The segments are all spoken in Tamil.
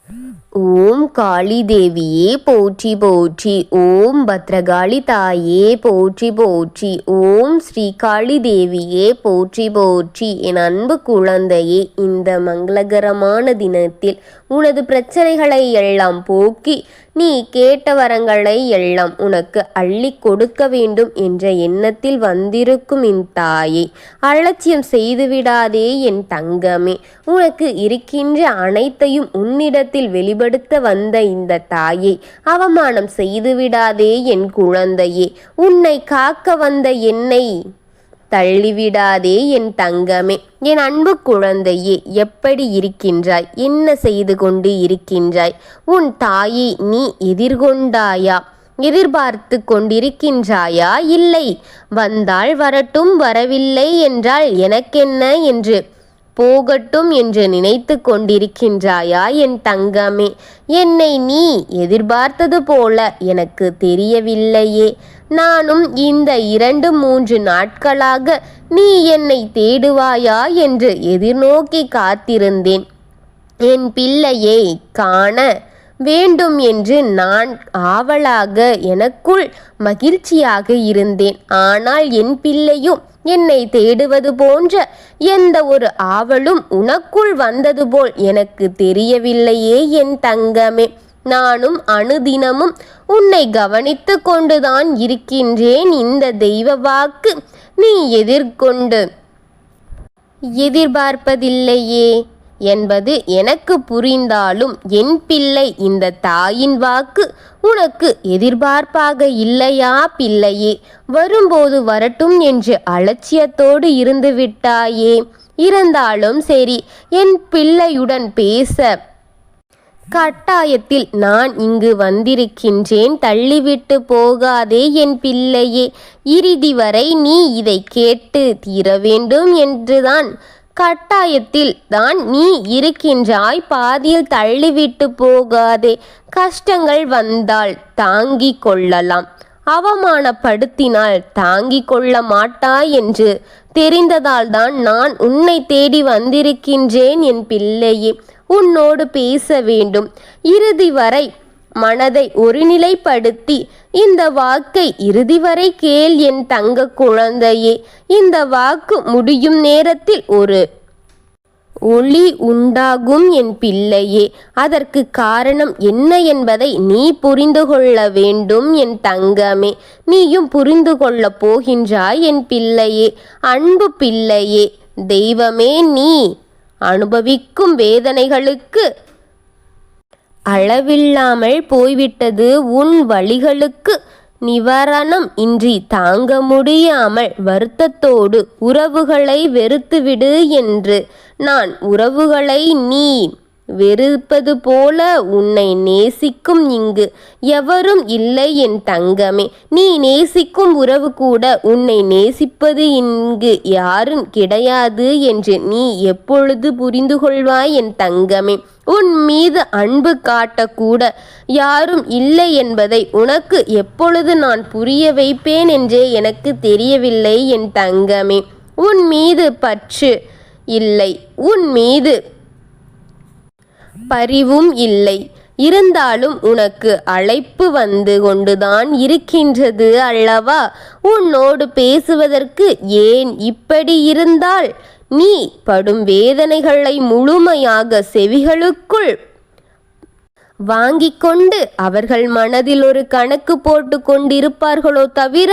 ஓம் காளி தேவியே போற்றி போற்றி. ஓம் பத்ரகாளி தாயே போற்றி போற்றி. ஓம் ஸ்ரீ காளி தேவியே போற்றி போற்றி. என் அன்பு குழந்தையே, இந்த மங்களகரமான தினத்தில் உனது பிரச்சனைகளை எல்லாம் போக்கி நீ கேட்ட வரங்களை எல்லாம் உனக்கு அள்ளி கொடுக்க வேண்டும் என்ற எண்ணத்தில் வந்திருக்கும் என் தாயை அலட்சியம் செய்துவிடாதே என் தங்கமே. உனக்கு இருக்கின்ற அனைத்தையும் உன்னிடத்தில் வெளிப்படுத்த வந்த இந்த தாயை அவமானம் செய்துவிடாதே என் குழந்தையே. உன்னை காக்க வந்த என்னை தள்ளிவிடாதே என் தங்கமே. என் அன்பு குழந்தையே, எப்படி இருக்கின்றாய்? என்ன செய்து கொண்டு இருக்கின்றாய்? உன் தாயை நீ எதிர்கொண்டாயா? எதிர்பார்த்து கொண்டிருக்கின்றாயா? இல்லை, வந்தால் வரட்டும், வரவில்லை என்றால் எனக்கென்ன என்று போகட்டும் என்று நினைத்து கொண்டிருக்கின்றாயா என் தங்கமே? என்னை நீ எதிர்பார்த்தது போல எனக்கு தெரியவில்லையே. நானும் இந்த 2-3 நாட்களாக நீ என்னை தேடுவாயா என்று எதிர்நோக்கி காத்திருந்தேன். என் பிள்ளையை காண வேண்டும் என்று நான் ஆவலாக எனக்குள் மகிழ்ச்சியாக இருந்தேன். ஆனால் என் பிள்ளையும் என்னை தேடுவது போன்ற எந்த ஒரு ஆவலும் உனக்குள் வந்தது போல் எனக்கு தெரியவில்லையே என் தங்கமே. நானும் அனுதினமும் உன்னை கவனித்து கொண்டுதான் இருக்கின்றேன். இந்த தெய்வ வாக்கு நீ எதிர்பார்ப்பதில்லையே என்பது எனக்கு புரிந்தாலும் என் பிள்ளை, இந்த தாயின் வாக்கு உனக்கு எதிர்பார்ப்பாக இல்லையா பிள்ளையே? வரும்போது வரட்டும் என்று அலட்சியத்தோடு இருந்து விட்டாயே. இருந்தாலும் சரி, என் பிள்ளையுடன் பேச கட்டாயத்தில் நான் இங்கு வந்திருக்கின்றேன். தள்ளிவிட்டு போகாதே என் பிள்ளையே. இறுதி வரை நீ இதை கேட்டு தீர வேண்டும் என்றுதான் கட்டாயத்தில் தான் நீ இருக்கின்றாய். பாதியில் தள்ளிவிட்டு போகாதே. கஷ்டங்கள் வந்தால் தாங்கிக் கொள்ளலாம், அவமானப்படுத்தினால் தாங்கிக் கொள்ள மாட்டாய் என்று தெரிந்ததால் தான் நான் உன்னை தேடி வந்திருக்கின்றேன் என் பிள்ளையே. உன்னோடு பேச வேண்டும். இறுதி வரை மனதை ஒருநிலைப்படுத்தி இந்த வாக்கை இறுதி வரை கேள் என் தங்க குழந்தையே. இந்த வாக்கு முடியும் நேரத்தில் ஒரு ஒளி உண்டாகும் என் பிள்ளையே. அதற்கு காரணம் என்ன என்பதை நீ புரிந்து கொள்ள வேண்டும் என் தங்கமே. நீயும் புரிந்து கொள்ளப் போகின்றாய் என் பிள்ளையே. அன்பு பிள்ளையே, தெய்வமே, நீ அனுபவிக்கும் வேதனைகளுக்கு அளவில்லாமல் போய்விட்டது. உன் வலிகளுக்கு நிவாரணம் இன்றி தாங்க முடியாமல் வருத்தத்தோடு உறவுகளை வெறுத்துவிடு என்று நான் உறவுகளை நீ வெறுப்பது போல உன்னை நேசிக்கும் இங்கு எவரும் இல்லை என் தங்கமே. நீ நேசிக்கும் உறவு கூட உன்னை நேசிப்பது இங்கு யாரும் கிடையாது என்று நீ எப்பொழுது புரிந்து கொள்வாய் என் தங்கமே? உன் மீது அன்பு காட்டக்கூட யாரும் இல்லை என்பதை உனக்கு எப்பொழுது நான் புரிய வைப்பேன் என்றே எனக்கு தெரியவில்லை என் தங்கமே. உன் மீது பற்று இல்லை, உன் மீது பரிவும் இல்லை. இருந்தாலும் உனக்கு அழைப்பு வந்து கொண்டுதான் இருக்கின்றது அல்லவா? உன்னோடு பேசுவதற்கு ஏன் இப்படி இருந்தால் நீ படும் வேதனைகளை முழுமையாக செவிகளுக்குள் வாங்கிக் கொண்டு அவர்கள் மனதில் ஒரு கணக்கு போட்டு கொண்டிருப்பார்களோ தவிர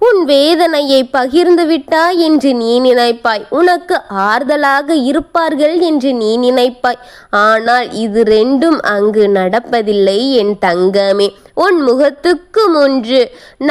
உன் வேதனையை பகிர்ந்து விட்டாய் என்று நீ நினைப்பாய். உனக்கு ஆறுதலாக இருப்பார்கள் என்று நீ நினைப்பாய். ஆனால் இது ரெண்டும் அங்கு நடப்பதில்லை என் தங்கமே. உன் முகத்துக்கு முன்று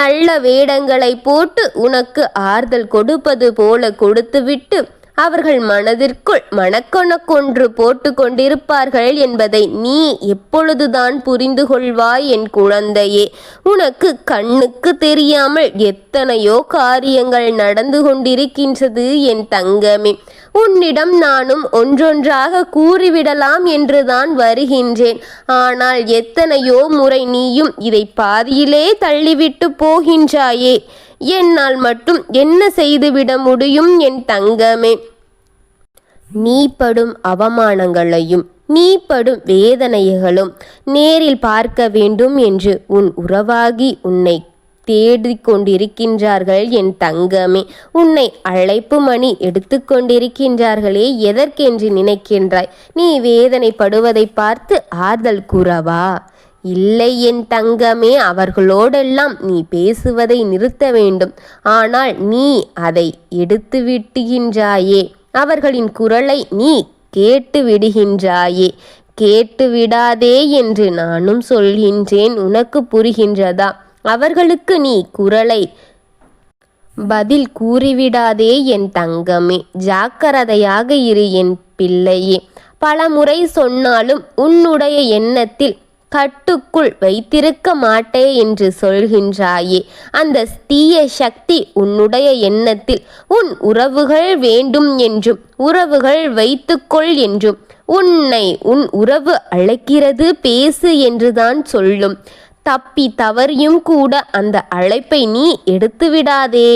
நல்ல வேடங்களை போட்டு உனக்கு ஆறுதல் கொடுப்பது போல கொடுத்துவிட்டு அவர்கள் மனதிற்குள் மனக்கணக்கொன்று போட்டு கொண்டிருப்பார்கள் என்பதை நீ எப்பொழுதுதான் புரிந்து கொள்வாய் என் குழந்தையே? உனக்கு கண்ணுக்கு தெரியாமல் எத்தனையோ காரியங்கள் நடந்து கொண்டிருக்கின்றது என் தங்கமே. உன்னிடம் நானும் ஒன்றொன்றாக கூறிவிடலாம் என்றுதான் வருகின்றேன். ஆனால் எத்தனையோ முறை நீயும் இதை பாதியிலே தள்ளிவிட்டு போகின்றாயே. என்னால் மட்டும் என்ன செய்துவிட முடியும் என் தங்கமே? நீ படும் அவமானங்களையும் நீ படும் வேதனைகளும் நேரில் பார்க்க வேண்டும் என்று உன் உறவாகி உன்னை தேடிக்கொண்டிருக்கின்றார்கள் என் தங்கமே. உன்னை அழைப்பு மணி எடுத்துக்கொண்டிருக்கின்றார்களே, எதற்கென்று நினைக்கின்றாய்? நீ வேதனைப்படுவதை பார்த்து ஆறுதல் கூறவா? இல்லை என் தங்கமே, அவர்களோடெல்லாம் நீ பேசுவதை நிறுத்த வேண்டும். ஆனால் நீ அதை எடுத்து விடுகின்றாயே, அவர்களின் குரலை நீ கேட்டு விடுகின்றாயே. கேட்டு விடாதே என்று நானும் சொல்கின்றேன், உனக்கு புரிகின்றதா? அவர்களுக்கு நீ குரலை பதில் கூறிவிடாதே என் தங்கமே. ஜாக்கிரதையாக இரு என் பிள்ளையே. பல முறை சொன்னாலும் உன்னுடைய எண்ணத்தில் கட்டுக்குள் வைத்திருக்க மாட்டே என்று சொல்கின்றாயே. அந்த தீய சக்தி உன்னுடைய எண்ணத்தில் உன் உறவுகள் வேண்டும் என்றும் உறவுகள் வைத்துக்கொள் என்றும் உன்னை உன் உறவு அழைக்கிறது பேசு என்றுதான் சொல்லும். தப்பி தவறியும் கூட அந்த அழைப்பை நீ எடுத்துவிடாதே.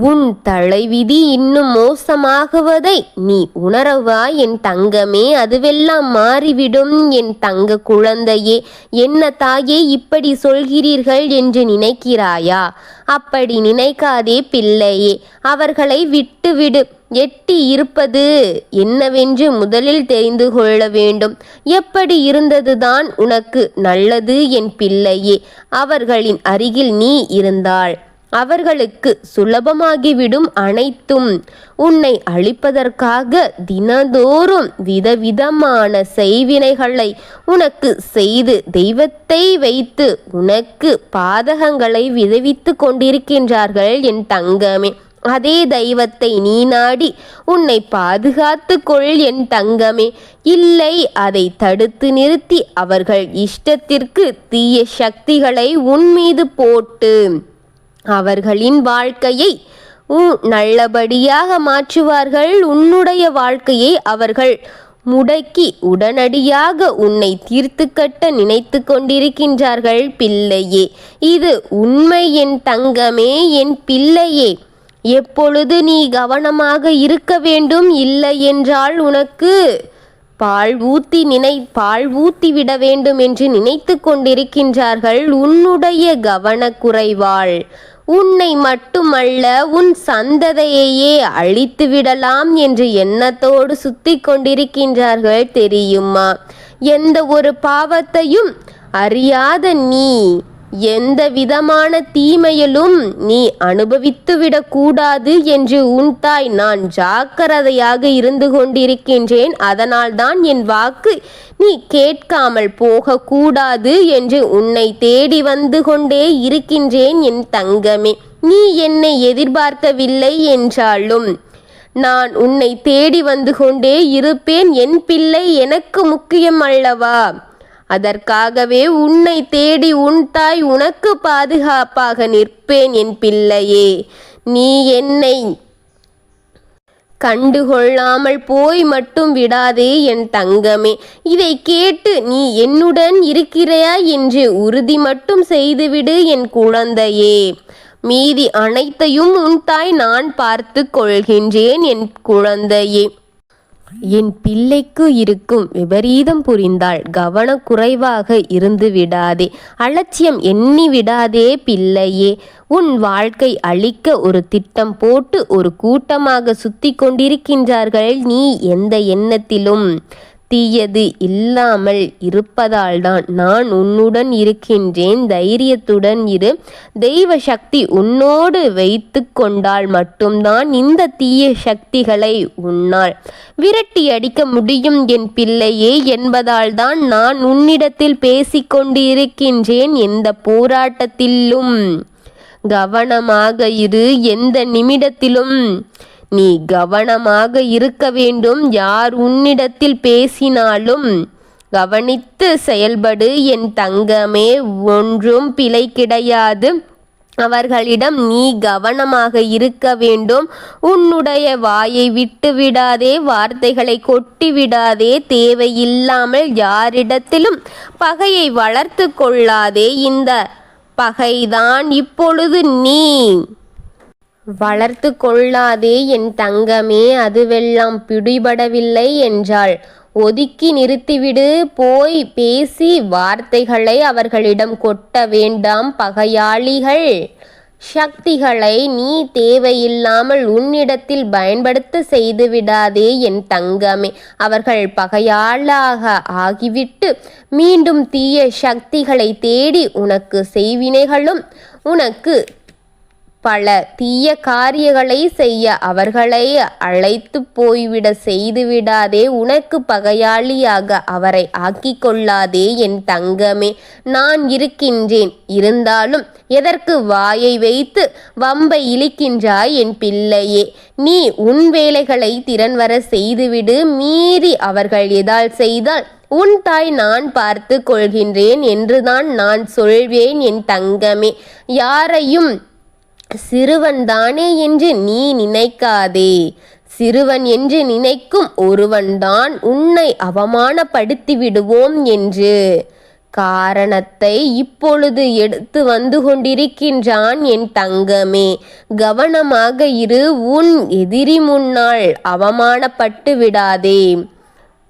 உன் தலைவிதி இன்னும் மோசமாகுவதை நீ உணரவா என் தங்கமே? அதுவெல்லாம் மாறிவிடும் என் தங்க குழந்தையே. என்ன தாயே இப்படி சொல்கிறீர்கள் என்று நினைக்கிறாயா? அப்படி நினைக்காதே பிள்ளையே. அவர்களை விட்டுவிடு. எட்டி இருப்பது என்னவென்று முதலில் தெரிந்து கொள்ள வேண்டும். எப்படி இருந்ததுதான் உனக்கு நல்லது என் பிள்ளையே. அவர்களின் அருகில் நீ இருந்தால் அவர்களுக்கு சுலபமாகிவிடும் அனைத்தும். உன்னை அழிப்பதற்காக தினந்தோறும் விதவிதமான செய்வினைகளை உனக்கு செய்து தெய்வத்தை வைத்து உனக்கு பாதகங்களை விளைவித்து கொண்டிருக்கின்றார்கள் என் தங்கமே. அதே தெய்வத்தை நீ நாடி உன்னை பாதுகாத்து கொள் என் தங்கமே. இல்லை, அதை தடுத்து நிறுத்தி அவர்கள் இஷ்டத்திற்கு தீய சக்திகளை உன் மீது போட்டு அவர்களின் வாழ்க்கையை நல்லபடியாக மாற்றுவார்கள். உன்னுடைய வாழ்க்கையை அவர்கள் முடக்கி உடனடியாக உன்னை தீர்த்து கட்ட நினைத்து கொண்டிருக்கின்றார்கள் பிள்ளையே. இது உண்மை என் தங்கமே, என் பிள்ளையே. எப்பொழுது நீ கவனமாக இருக்க வேண்டும். இல்லை என்றால் உனக்கு பால் ஊத்தி விட வேண்டும் என்று நினைத்து கொண்டிருக்கின்றார்கள். உன்னுடைய கவனக்குறைவால் உன்னை மட்டுமல்ல உன் சந்ததியையே அழித்து விடலாம் என்று எண்ணத்தோடு சுத்தி கொண்டிருக்கின்றார்கள் தெரியுமா? எந்த ஒரு பாவத்தையும் அறியாத நீ எந்த விதமான தீமையிலும் நீ அனுபவித்துவிடக் கூடாது என்று உன் தாய் நான் ஜாக்கிரதையாக இருந்து கொண்டிருக்கின்றேன். அதனால்தான் என் வாக்கு நீ கேட்காமல் போகக்கூடாது என்று உன்னை தேடி வந்து கொண்டே இருக்கின்றேன் என் தங்கமே. நீ என்னை எதிர்பார்க்கவில்லை என்றாலும் நான் உன்னை தேடி வந்து கொண்டே இருப்பேன் என் பிள்ளை. எனக்கு முக்கியம் அல்லவா? அதற்காகவே உன்னை தேடி உன் தாய் உனக்கு பாதுகாப்பாக நிற்பேன் என் பிள்ளையே. நீ என்னை கண்டுகொள்ளாமல் போய் மட்டும் விடாதே என் தங்கமே. இதை கேட்டு நீ என்னுடன் இருக்கிறாயா என்று உறுதி மட்டும் செய்துவிடு என் குழந்தையே. மீதி அனைத்தையும் உன் தாய் நான் பார்த்து கொள்கின்றேன் என் குழந்தையே. என் பிள்ளைக்கு இருக்கும் விபரீதம் புரிந்தால் கவனக்குறைவாக இருந்து விடாதே, அலட்சியம் எண்ணி விடாதே பிள்ளையே. உன் வாழ்க்கை அழிக்க ஒரு திட்டம் போட்டு ஒரு கூட்டமாக சுத்தி கொண்டிருக்கின்றார்கள். நீ எந்த எண்ணத்திலும் தீயது இல்லாமல் இருப்பதால்தான் நான் உன்னுடன் இருக்கின்றேன். தைரியத்துடன் இரு. தெய்வ சக்தி உன்னோடு வைத்து கொண்டால் மட்டும்தான் இந்த தீய சக்திகளை உன்னால் விரட்டி அடிக்க முடியும் என் பிள்ளையே என்பதால் தான் நான் உன்னிடத்தில் பேசிக்கொண்டிருக்கின்றேன். எந்த போராட்டத்திலும் கவனமாக இரு. எந்த நிமிடத்திலும் நீ கவனமாக இருக்க வேண்டும். யார் உன்னிடத்தில் பேசினாலும் கவனித்து செயல்படு என் தங்கமே. ஒன்றும் பிழை கிடையாது. அவர்களிடம் நீ கவனமாக இருக்க வேண்டும். உன்னுடைய வாயை விட்டு விடாதே, வார்த்தைகளை கொட்டி விடாதே. தேவையில்லாமல் யாரிடத்திலும் பகையை வளர்த்து கொள்ளாதே. இந்த பகைதான் இப்பொழுது நீ வளர்த்து கொள்ளாதே என் தங்கமே, அதுவெல்லாம் பிடிபடவில்லை என்றாள். ஒதுக்கி நிறுத்திவிடு. போய் பேசி வார்த்தைகளை அவர்களிடம் கொட்ட வேண்டாம். பகையாளிகள் சக்திகளை நீ தேவையில்லாமல் உன்னிடத்தில் பயன்படுத்த செய்துவிடாதே என் தங்கமே. அவர்கள் பகையாளாக ஆகிவிட்டு மீண்டும் தீய சக்திகளை தேடி உனக்கு செய்வினைகளும் உனக்கு பல தீய காரியங்களை செய்ய அவர்களை அழைத்து போய்விட செய்துவிடாதே. உனக்கு பகையாளியாக அவரை ஆக்கிக் கொள்ளாதே என் தங்கமே. நான் இருக்கின்றேன். இருந்தாலும் எதற்கு வாயை வைத்து வம்பை இழுக்கின்றாய் என் பிள்ளையே? நீ உன் வேலைகளை திறன்வர செய்துவிடு. மீறி அவர்கள் எதால் செய்தால் உன் தாய் நான் பார்த்து கொள்கின்றேன் என்றுதான் நான் சொல்வேன் என் தங்கமே. யாரையும் சிறுவன்தானே என்று நீ நினைக்காதே. சிறுவன் என்று நினைக்கும் ஒருவன்தான் உன்னை அவமானப்படுத்தி விடுவோம் என்று காரணத்தை இப்பொழுது எடுத்து வந்து கொண்டிருக்கின்றான் என் தங்கமே. கவனமாக இரு. உன் எதிரி முன்னால் அவமானப்பட்டு விடாதே.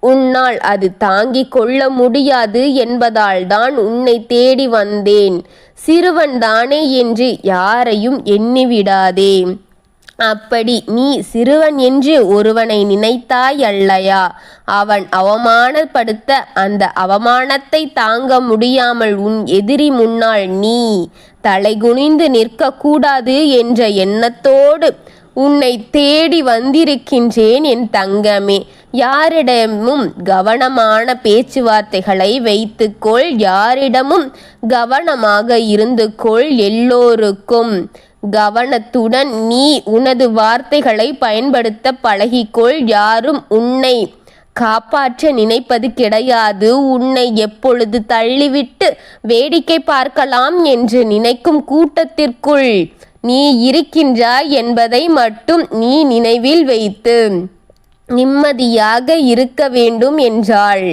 உன்னால் அது தாங்கிக் கொள்ள முடியாது என்பதால் தான் உன்னை தேடி வந்தேன். சிறுவன் தானே என்று யாரையும் எண்ணிவிடாதே. அப்படி நீ சிறுவன் என்று ஒருவனை நினைத்தாய் அல்லையா? அவன் அவமானப்படுத்த அந்த அவமானத்தை தாங்க முடியாமல் உன் எதிரி முன்னால் நீ தலைகுனிந்து நிற்கக்கூடாது என்ற எண்ணத்தோடு உன்னை தேடி வந்திருக்கின்றேன் என் தங்கமே. யாரிடமும் கவனமான பேச்சுவார்த்தைகளை வைத்துக்கொள். யாரிடமும் கவனமாக இருந்து கொள். எல்லோருக்கும் கவனத்துடன் நீ உனது வார்த்தைகளை பயன்படுத்த பழகிக்கொள். யாரும் உன்னை காப்பாற்ற நினைப்பது கிடையாது. உன்னை எப்பொழுது தள்ளிவிட்டு வேடிக்கை பார்க்கலாம் என்று நினைக்கும் கூட்டத்திற்குள் நீ இருக்கின்றாய் என்பதை மட்டும் நீ நினைவில் வைத்து நிம்மதியாக இருக்க வேண்டும் என்றாள்.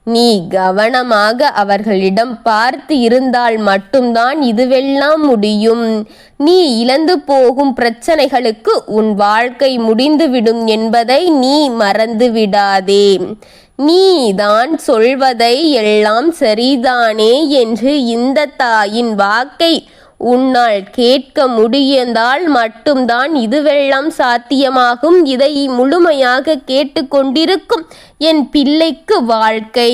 நீ கவனமாக அவர்களிடம் பார்த்து இருந்தால் மட்டும்தான் இதுவெல்லாம் முடியும். நீ இழந்து போகும் பிரச்சனைகளுக்கு உன் வாழ்க்கை முடிந்துவிடும் என்பதை நீ மறந்து விடாதே. நீ தான் சொல்வதை எல்லாம் சரிதானே என்று இந்த தாயின் வாக்கை உன்னால் கேட்க முடிந்தால் மட்டும்தான் இதுவெல்லாம் சாத்தியமாகும். இதை முழுமையாக கேட்டுக்கொண்டிருக்கும் என் பிள்ளைக்கு வாழ்க்கை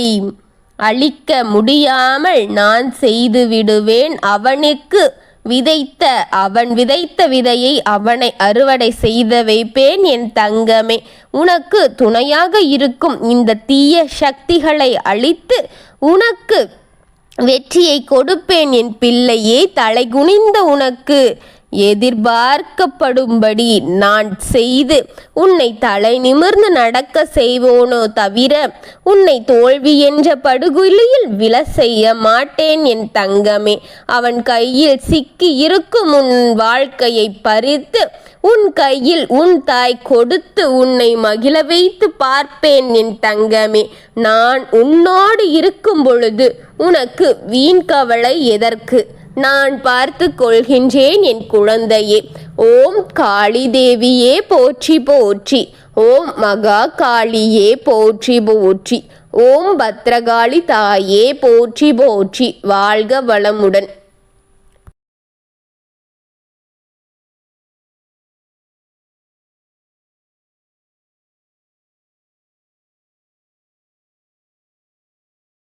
அளிக்க முடியாமல் நான் செய்து விடுவேன். அவன் விதைத்த விதையை அவனை அறுவடை செய்து வைப்பேன் என் தங்கமே. உனக்கு துணையாக இருக்கும் இந்த தீய சக்திகளை அழித்து உனக்கு வெற்றியை கொடுப்பேன் என் பிள்ளையே. தலைகுனிந்த உனக்கு எதிர்பார்க்கப்படும்படி நான் செய்து உன்னை தலை நிமிர்ந்து நடக்க செய்வோனோ தவிர உன்னை தோல்வி என்ற படுகுழியில் விழ செய்ய மாட்டேன் என் தங்கமே. அவன் கையில் சிக்கி இருக்கும் உன் வாழ்க்கையை பறித்து உன் கையில் உன் தாய் கொடுத்து உன்னை மகிழ வைத்து பார்ப்பேன் என் தங்கமே. நான் உன்னோடு இருக்கும் பொழுது உனக்கு வீண் கவலை எதற்கு? நான் பார்த்து கொள்கின்றேன் என் குழந்தையே. ஓம் காளி தேவியே போற்றி போற்றி. ஓம் மகா காளியே போற்றி போற்றி. ஓம் பத்ரகாளி தாயே போற்றி போற்றி. வாழ்க வளமுடன்.